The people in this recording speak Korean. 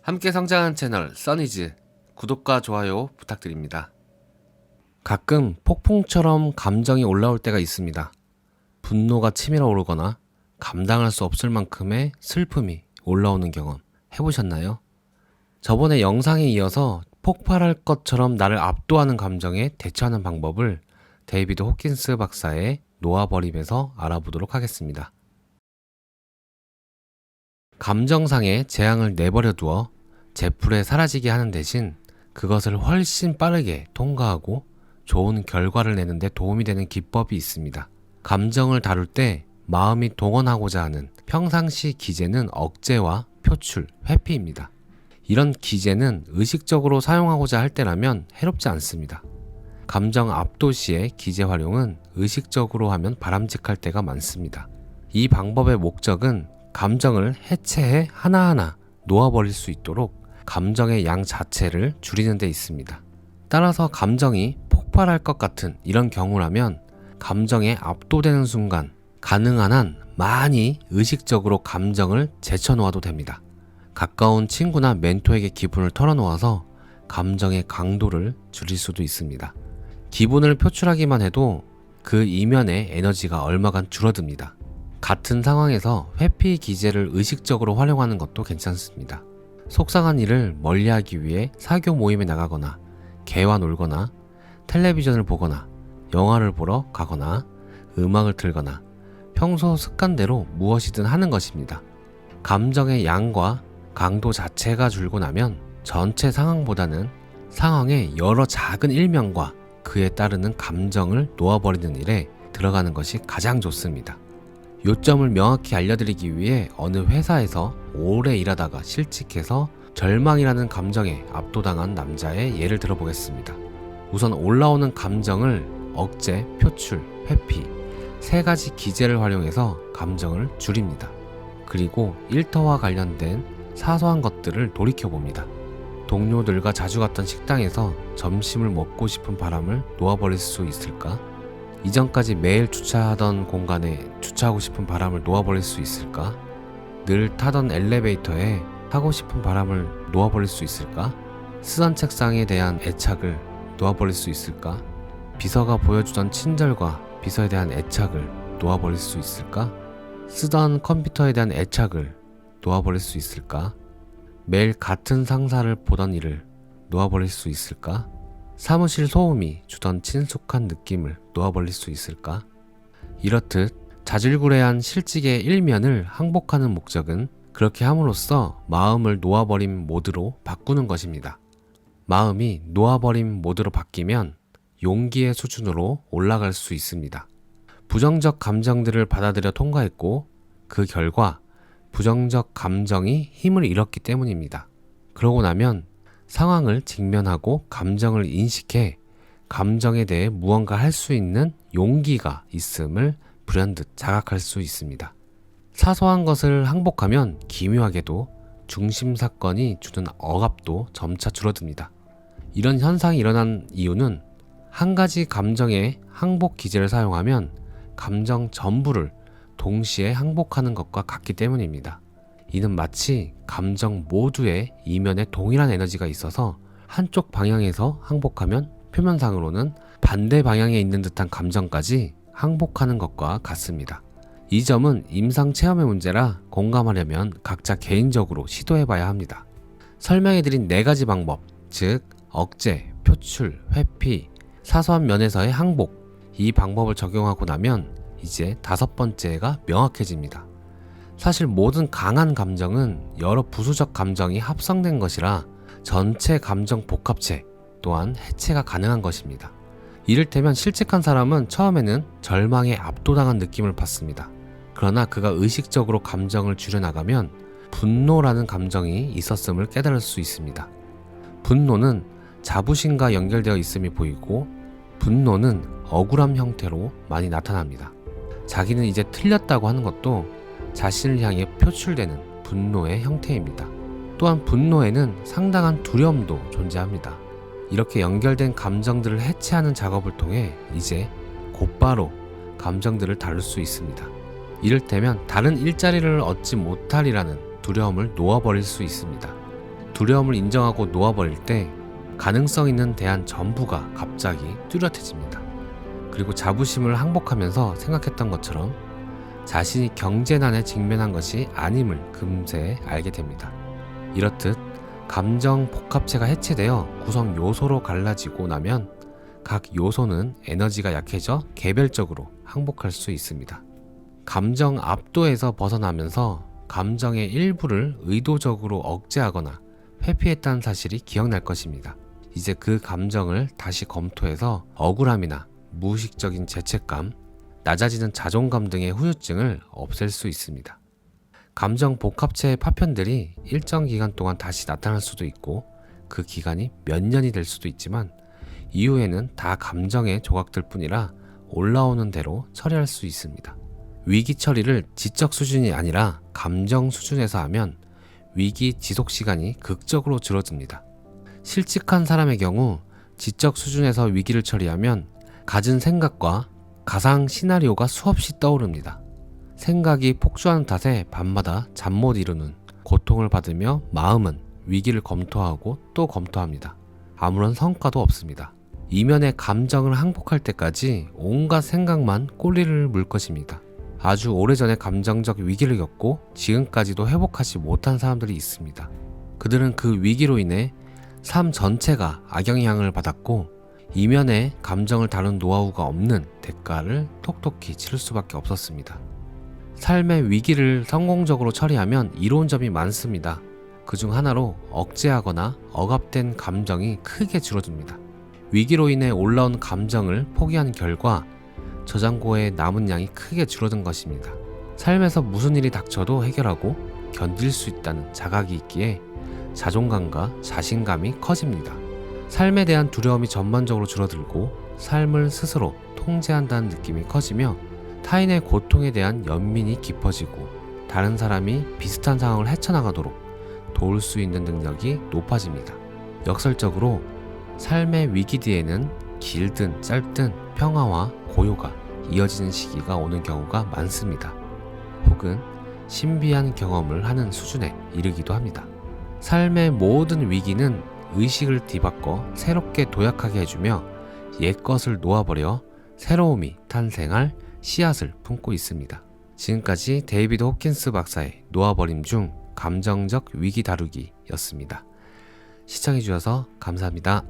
함께 성장하는 채널 써니즈 구독과 좋아요 부탁드립니다. 가끔 폭풍처럼 감정이 올라올 때가 있습니다. 분노가 치밀어 오르거나 감당할 수 없을 만큼의 슬픔이 올라오는 경험 해보셨나요? 저번에 영상에 이어서 폭발할 것처럼 나를 압도하는 감정에 대처하는 방법을 데이비드 호킨스 박사의 놓아버림에서 알아보도록 하겠습니다. 감정상의 재앙을 내버려 두어 제풀에 사라지게 하는 대신 그것을 훨씬 빠르게 통과하고 좋은 결과를 내는 데 도움이 되는 기법이 있습니다. 감정을 다룰 때 마음이 동원하고자 하는 평상시 기제는 억제와 표출, 회피입니다. 이런 기제는 의식적으로 사용하고자 할 때라면 해롭지 않습니다. 감정 압도 시의 기제 활용은 의식적으로 하면 바람직할 때가 많습니다. 이 방법의 목적은 감정을 해체해 하나하나 놓아버릴 수 있도록 감정의 양 자체를 줄이는 데 있습니다. 따라서 감정이 폭발할 것 같은 이런 경우라면 감정에 압도되는 순간 가능한 한 많이 의식적으로 감정을 제쳐놓아도 됩니다. 가까운 친구나 멘토에게 기분을 털어놓아서 감정의 강도를 줄일 수도 있습니다. 기분을 표출하기만 해도 그 이면의 에너지가 얼마간 줄어듭니다. 같은 상황에서 회피 기제를 의식적으로 활용하는 것도 괜찮습니다. 속상한 일을 멀리하기 위해 사교 모임에 나가거나 개와 놀거나 텔레비전을 보거나 영화를 보러 가거나 음악을 틀거나 평소 습관대로 무엇이든 하는 것입니다. 감정의 양과 강도 자체가 줄고 나면 전체 상황보다는 상황의 여러 작은 일면과 그에 따르는 감정을 놓아버리는 일에 들어가는 것이 가장 좋습니다. 요점을 명확히 알려드리기 위해 어느 회사에서 오래 일하다가 실직해서 절망이라는 감정에 압도당한 남자의 예를 들어보겠습니다. 우선 올라오는 감정을 억제, 표출, 회피 세 가지 기제를 활용해서 감정을 줄입니다. 그리고 일터와 관련된 사소한 것들을 돌이켜봅니다. 동료들과 자주 갔던 식당에서 점심을 먹고 싶은 바람을 놓아버릴 수 있을까? 이전까지 매일 주차하던 공간에 주차하고 싶은 바람을 놓아버릴 수 있을까? 늘 타던 엘리베이터에 타고 싶은 바람을 놓아버릴 수 있을까? 쓰던 책상에 대한 애착을 놓아버릴 수 있을까? 비서가 보여주던 친절과 비서에 대한 애착을 놓아버릴 수 있을까? 쓰던 컴퓨터에 대한 애착을 놓아버릴 수 있을까? 매일 같은 상사를 보던 일을 놓아버릴 수 있을까? 사무실 소음이 주던 친숙한 느낌을 놓아버릴 수 있을까? 이렇듯 자질구레한 실직의 일면을 항복하는 목적은 그렇게 함으로써 마음을 놓아버림 모드로 바꾸는 것입니다. 마음이 놓아버림 모드로 바뀌면 용기의 수준으로 올라갈 수 있습니다. 부정적 감정들을 받아들여 통과했고 그 결과 부정적 감정이 힘을 잃었기 때문입니다. 그러고 나면 상황을 직면하고 감정을 인식해 감정에 대해 무언가 할 수 있는 용기가 있음을 불현듯 자각할 수 있습니다. 사소한 것을 항복하면 기묘하게도 중심 사건이 주는 억압도 점차 줄어듭니다. 이런 현상이 일어난 이유는 한 가지 감정의 항복 기제를 사용하면 감정 전부를 동시에 항복하는 것과 같기 때문입니다. 이는 마치 감정 모두의 이면에 동일한 에너지가 있어서 한쪽 방향에서 항복하면 표면상으로는 반대 방향에 있는 듯한 감정까지 항복하는 것과 같습니다. 이 점은 임상 체험의 문제라 공감하려면 각자 개인적으로 시도해봐야 합니다. 설명해드린 4가지 방법, 즉 억제, 표출, 회피, 사소한 면에서의 항복, 이 방법을 적용하고 나면 이제 5번째가 명확해집니다. 사실 모든 강한 감정은 여러 부수적 감정이 합성된 것이라 전체 감정 복합체 또한 해체가 가능한 것입니다. 이를테면 실직한 사람은 처음에는 절망에 압도당한 느낌을 받습니다. 그러나 그가 의식적으로 감정을 줄여나가면 분노라는 감정이 있었음을 깨달을 수 있습니다. 분노는 자부심과 연결되어 있음이 보이고 분노는 억울함 형태로 많이 나타납니다. 자기는 이제 틀렸다고 하는 것도 자신을 향해 표출되는 분노의 형태입니다. 또한 분노에는 상당한 두려움도 존재합니다. 이렇게 연결된 감정들을 해체하는 작업을 통해 이제 곧바로 감정들을 다룰 수 있습니다. 이를테면 다른 일자리를 얻지 못하리라는 두려움을 놓아버릴 수 있습니다. 두려움을 인정하고 놓아버릴 때 가능성 있는 대안 전부가 갑자기 뚜렷해집니다. 그리고 자부심을 항복하면서 생각했던 것처럼 자신이 경제난에 직면한 것이 아님을 금세 알게 됩니다. 이렇듯 감정 복합체가 해체되어 구성 요소로 갈라지고 나면 각 요소는 에너지가 약해져 개별적으로 항복할 수 있습니다. 감정 압도에서 벗어나면서 감정의 일부를 의도적으로 억제하거나 회피했다는 사실이 기억날 것입니다. 이제 그 감정을 다시 검토해서 억울함이나 무의식적인 죄책감, 낮아지는 자존감 등의 후유증을 없앨 수 있습니다. 감정 복합체의 파편들이 일정 기간 동안 다시 나타날 수도 있고 그 기간이 몇 년이 될 수도 있지만 이후에는 다 감정의 조각들 뿐이라 올라오는 대로 처리할 수 있습니다. 위기 처리를 지적 수준이 아니라 감정 수준에서 하면 위기 지속 시간이 극적으로 줄어듭니다. 실직한 사람의 경우 지적 수준에서 위기를 처리하면 가진 생각과 가상 시나리오가 수없이 떠오릅니다. 생각이 폭주하는 탓에 밤마다 잠 못 이루는 고통을 받으며 마음은 위기를 검토하고 또 검토합니다. 아무런 성과도 없습니다. 이면의 감정을 항복할 때까지 온갖 생각만 꼬리를 물 것입니다. 아주 오래전에 감정적 위기를 겪고 지금까지도 회복하지 못한 사람들이 있습니다. 그들은 그 위기로 인해 삶 전체가 악영향을 받았고 이면의 감정을 다룬 노하우가 없는 대가를 톡톡히 치를 수밖에 없었습니다. 삶의 위기를 성공적으로 처리하면 이로운 점이 많습니다. 그중 하나로 억제하거나 억압된 감정이 크게 줄어듭니다. 위기로 인해 올라온 감정을 포기한 결과 저장고에 남은 양이 크게 줄어든 것입니다. 삶에서 무슨 일이 닥쳐도 해결하고 견딜 수 있다는 자각이 있기에 자존감과 자신감이 커집니다. 삶에 대한 두려움이 전반적으로 줄어들고 삶을 스스로 통제한다는 느낌이 커지며 타인의 고통에 대한 연민이 깊어지고 다른 사람이 비슷한 상황을 헤쳐나가도록 도울 수 있는 능력이 높아집니다. 역설적으로 삶의 위기 뒤에는 길든 짧든 평화와 고요가 이어지는 시기가 오는 경우가 많습니다. 혹은 신비한 경험을 하는 수준에 이르기도 합니다. 삶의 모든 위기는 의식을 뒤바꿔 새롭게 도약하게 해주며 옛것을 놓아버려 새로움이 탄생할 씨앗을 품고 있습니다. 지금까지 데이비드 호킨스 박사의 놓아버림 중 감정적 위기 다루기였습니다. 시청해주셔서 감사합니다.